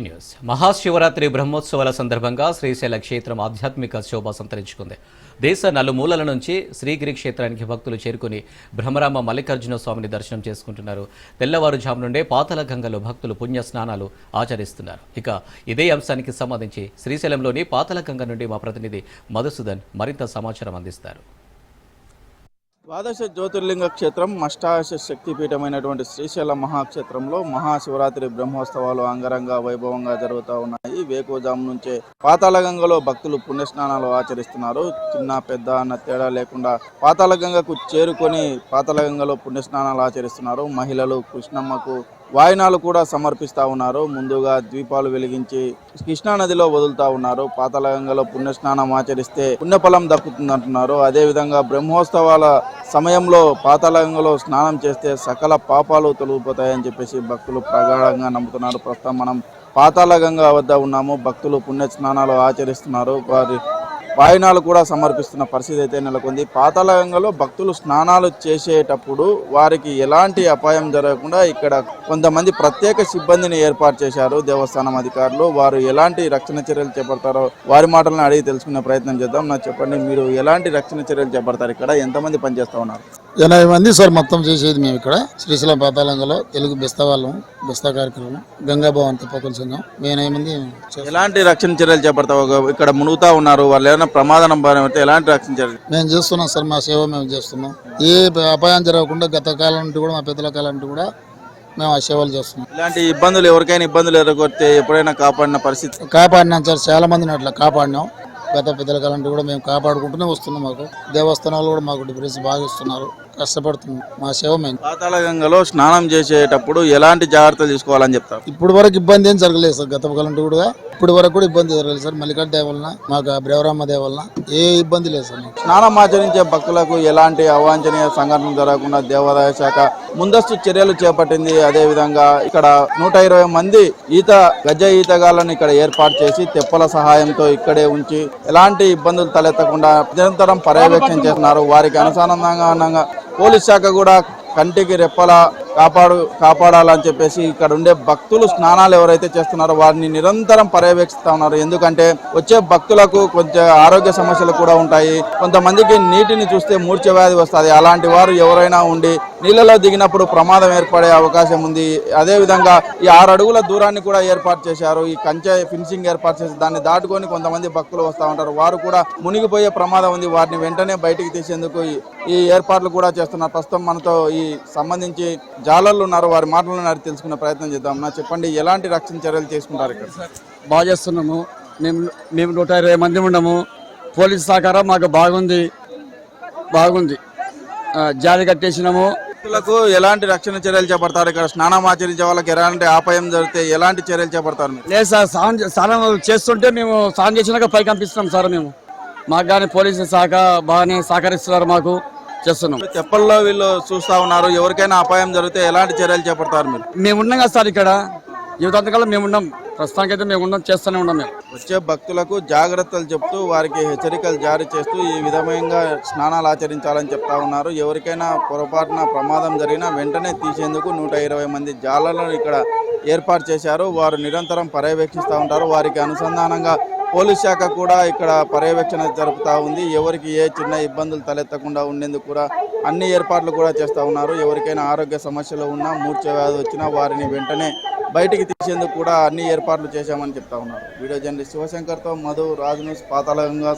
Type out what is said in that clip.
News Mahashivratri బ్రహ్మోత్సవాల సందర్భంగా శ్రీశైల క్షేత్రం ఆధ్యాత్మిక శోభ సంతరించుకుంది. దేశ నలుమూలల నుంచి శ్రీగిరి క్షేత్రానికి భక్తులు చేరుకుని బ్రహ్మరామ మల్లికార్జున స్వామిని దర్శనం చేసుకుంటున్నారు. తెల్లవారుజాము నుండే పాతాళ గంగలో భక్తులు పుణ్య స్నానాలు ఆచరిస్తున్నారు. ఇక ఇదే అంశానికి సంబంధించి శ్రీశైలంలోని పాతాళ గంగ నుండి మా ప్రతినిధి మధుసూదన్ మరింత సమాచారం అందిస్తారు. ద్వాదశ జ్యోతిర్లింగ క్షేత్రం అష్టాదశ శక్తిపీఠమైనటువంటి శ్రీశైల మహాక్షేత్రంలో మహాశివరాత్రి బ్రహ్మోత్సవాలు అంగరంగ వైభవంగా జరుగుతూ ఉన్నాయి. వేకువజాము నుంచే పాతాళగంగలో భక్తులు పుణ్యస్నానాలు ఆచరిస్తున్నారు. చిన్న పెద్ద అన్న తేడా లేకుండా పాతాళగంగకు చేరుకొని పాతాళగంగలో పుణ్యస్నానాలు ఆచరిస్తున్నారు. మహిళలు కృష్ణమ్మకు వాయినాలు కూడా సమర్పిస్తూ ఉన్నారు. ముందుగా దీపాలు వెలిగించి కృష్ణానదిలో వదులుతూ ఉన్నారు. పాతాళగంగలో పుణ్యస్నానం ఆచరిస్తే పుణ్యఫలం దక్కుతుందంటున్నారు. అదేవిధంగా బ్రహ్మోత్సవాల సమయంలో పాతాళగంగలో స్నానం చేస్తే సకల పాపాలు తొలగిపోతాయని చెప్పేసి భక్తులు ప్రగాఢంగా నమ్ముతున్నారు. ప్రస్తుతం మనం పాతాళగంగ వద్ద ఉన్నాము. భక్తులు పుణ్య స్నానాలు ఆచరిస్తున్నారు. వారి వాయినాలు కూడా సమర్పిస్తున్న పరిస్థితి అయితే నెలకొంది. పాతాళగంగలో భక్తులు స్నానాలు చేసేటప్పుడు వారికి ఎలాంటి అపాయం జరగకుండా ఇక్కడ కొంతమంది ప్రత్యేక సిబ్బందిని ఏర్పాటు చేశారు దేవస్థానం అధికారులు. వారు ఎలాంటి రక్షణ చర్యలు చేపడతారో వారి మాటలను అడిగి తెలుసుకునే ప్రయత్నం చేద్దాం. నాకు చెప్పండి, మీరు ఎలాంటి రక్షణ చర్యలు చేపడతారు? ఇక్కడ ఎంతమంది పనిచేస్తూ ఉన్నారు? 80 మంది సార్ మొత్తం చేసేది మేము ఇక్కడ శ్రీశైలం పాతాళగంగలో. తెలుగు బెస్తా వాళ్ళం, బెస్తా కార్యక్రమం, గంగాభవన్ తప్పకొల సంఘం, మేము 8 మంది. ఎలాంటి రక్షణ చర్యలు చేపడతావు? ఇక్కడ మునుగుతా ఉన్నారు, వాళ్ళు ఏమైనా ప్రమాదం పడితే ఎలాంటి రక్షణ చర్యలు మేము చేస్తున్నాం సార్? మా సేవ మేము చేస్తున్నాం. ఏ అపాయం జరగకుండా గత కాలం నుండి కూడా, మా పెద్దల కాలం నుండి కూడా మేము ఆ సేవలు చేస్తున్నాం. ఇలాంటి ఇబ్బందులు ఎవరికైనా ఇబ్బందులు ఎదుర్కొస్తే ఎప్పుడైనా కాపాడిన పరిస్థితి? కాపాడినాం సార్, చాలా మందిని అట్లా కాపాడినాం. గత పెద్దల కాలం నుండి కూడా మేము కాపాడుకుంటూనే వస్తున్నాం. మాకు దేవస్థానాలు కూడా మాకు డిఫరెన్స్ బాగా ఇస్తున్నారు. కష్టపడుతున్నాం. మా సేవ మేము. పాతాళగంగలో స్నానం చేసేటప్పుడు ఎలాంటి జాగ్రత్తలు తీసుకోవాలని చెప్తారు? ఇప్పుడు వరకు ఇబ్బంది ఏం జరగలేదు సార్. గత కాలం నుండి కూడా ఇప్పుడు వరకు కూడా ఇబ్బంది జరగలేదు సార్. మల్లికార్జున దేవ వలన, మాకు బ్రహ్మరామ దేవ వలన ఏ ఇబ్బంది లేదు సార్. స్నానం ఆచరించే భక్తులకు ఎలాంటి అవాంఛనీయ సంఘటనలు జరగకుండా దేవాదాయ శాఖ ముందస్తు చర్యలు చేపట్టింది. అదేవిధంగా ఇక్కడ 120 మంది గజ ఈతగాళ్లను ఇక్కడ ఏర్పాటు చేసి తెప్పల సహాయంతో ఇక్కడే ఉంచి ఎలాంటి ఇబ్బందులు తలెత్తకుండా నిరంతరం పర్యవేక్షణ చేస్తున్నారు. వారికి అనుసంధానంగా పోలీస్ శాఖ కూడా కంటికి రెప్పలా కాపాడాలని చెప్పేసి ఇక్కడ ఉండే భక్తులు స్నానాలు ఎవరైతే చేస్తున్నారో వారిని నిరంతరం పర్యవేక్షిస్తూ ఉన్నారు. ఎందుకంటే వచ్చే భక్తులకు కొంచెం ఆరోగ్య సమస్యలు కూడా ఉంటాయి. కొంతమందికి నీటిని చూస్తే మూర్ఛ వ్యాధి వస్తుంది. అలాంటి వారు ఎవరైనా ఉండి నీళ్ళలో దిగినప్పుడు ప్రమాదం ఏర్పడే అవకాశం ఉంది. అదేవిధంగా ఈ 6 అడుగుల దూరాన్ని కూడా ఏర్పాటు చేశారు. ఈ కంచె ఫినిషింగ్ ఏర్పాటు చేసి దాన్ని దాటుకొని కొంతమంది భక్తులు వస్తూ ఉంటారు. వారు కూడా మునిగిపోయే ప్రమాదం ఉంది. వారిని వెంటనే బయటికి తీసేందుకు ఈ ఏర్పాట్లు కూడా చేస్తున్నారు. ప్రస్తుతం మనతో ఈ సంబంధించి జాలర్లు ఉన్నారు, వారి మాటలను అడిగి తెలుసుకునే ప్రయత్నం చేద్దాం. నా చెప్పండి, ఎలాంటి రక్షణ చర్యలు తీసుకుంటారు ఇక్కడ? బాగా చేస్తున్నాము. మేము 120 మంది ఉన్నాము. పోలీసు సహకారం మాకు బాగుంది. జాలి కట్టేసినాము. భక్తులకు ఎలాంటి రక్షణ చర్యలు చేపడతారు? ఇక్కడ స్నానం ఆచరించే వాళ్ళకి ఎలాంటి అపాయం జరిగితే ఎలాంటి చర్యలు చేపడతారు? లేదు సార్, స్నానం చేస్తుంటే మేము స్నానం చేసినాక పైకి పంపిస్తున్నాం సార్. మేము మాకు కానీ పోలీసు శాఖ బాగానే సహకరిస్తున్నారు. మాకు చేస్తున్నాం. తెప్పల్లో వీళ్ళు చూస్తా ఉన్నారు. ఎవరికైనా అపాయం జరిగితే ఎలాంటి చర్యలు చేపడతారు? మేము ఉన్నాం కదా సార్, ఇక్కడ జీవితాంతకాలం మేము ఉన్నాం. ప్రస్తుతానికి అయితే మేము ఉన్నాం, చేస్తూనే ఉన్నాం. మేము వచ్చే భక్తులకు జాగ్రత్తలు చెప్తూ వారికి హెచ్చరికలు జారీ చేస్తూ ఈ విధంగా స్నానాలు ఆచరించాలని చెప్తా ఉన్నారు. ఎవరికైనా పొరపాటున ప్రమాదం జరిగినా వెంటనే తీసేందుకు 120 మంది జాలర్లను ఇక్కడ ఏర్పాటు చేశారు. వారు నిరంతరం పర్యవేక్షిస్తూ ఉంటారు. వారికి అనుసంధానంగా పోలీస్ శాఖ కూడా ఇక్కడ పర్యవేక్షణ జరుపుతూ ఉంది. ఎవరికి ఏ చిన్న ఇబ్బందులు తలెత్తకుండా ఉండేందుకు కూడా అన్ని ఏర్పాట్లు కూడా చేస్తూ ఉన్నారు. ఎవరికైనా ఆరోగ్య సమస్యలు ఉన్నా, మూర్ఛ వ్యాధి వచ్చినా వారిని వెంటనే బయటికి తీసేందుకు కూడా అన్ని ఏర్పాట్లు చేశామని చెప్తా ఉన్నారు. వీడియో జర్నలిస్ట్ శివశంకర్తో మధు, రాజ్ న్యూస్, పాతాళగంగ.